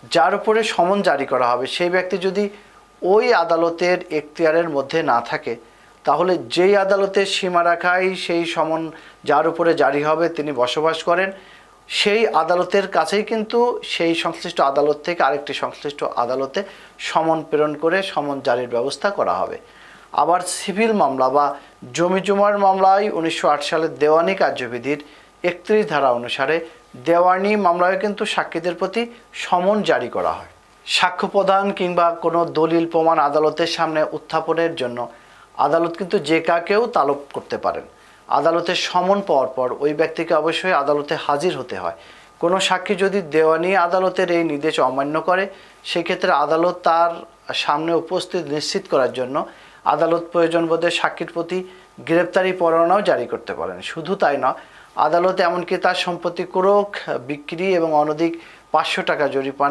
যার উপরে সমন জারি করা হবে সেই ব্যক্তি যদি ওই আদালতের এখতিয়ারের মধ্যে না থাকে, তাহলে যেই আদালতের সীমারেখায় সেই সমন যার উপরে জারি হবে তিনি বসবাস করেন, সেই আদালতের কাছেই কিন্তু সেই সংশ্লিষ্ট আদালত থেকে আরেকটি সংশ্লিষ্ট আদালতে সমন প্রেরণ করে সমন জারির ব্যবস্থা করা হবে। আবার সিভিল মামলা বা জমি জমার মামলায় 1908 সালের দেওয়ানি কার্যবিধির 31 ধারা অনুসারে দেওয়ানি মামলায় কিন্তু সাক্ষীদের প্রতি সমন জারি করা হয়। সাক্ষ্য প্রদান কিংবা কোনো দলিল প্রমাণ আদালতের সামনে উত্থাপনের জন্য আদালত কিন্তু যে কাকেও তলব করতে পারেন। আদালতের সমন পাওয়ার পর ওই ব্যক্তিকে অবশ্যই আদালতে হাজির হতে হয়। কোনো সাক্ষী যদি দেওয়ানি আদালতের এই নির্দেশ অমান্য করে, সেক্ষেত্রে আদালত তার সামনে উপস্থিত নিশ্চিত করার জন্য আদালত প্রয়োজন বোধে সাক্ষীর প্রতি গ্রেপ্তারি পরোয়ানাও জারি করতে পারেন। শুধু তাই নয়, আদালত এমনকি তার সম্পত্তি ক্রয়, বিক্রি এবং অনধিক 500 টাকা জরিমানা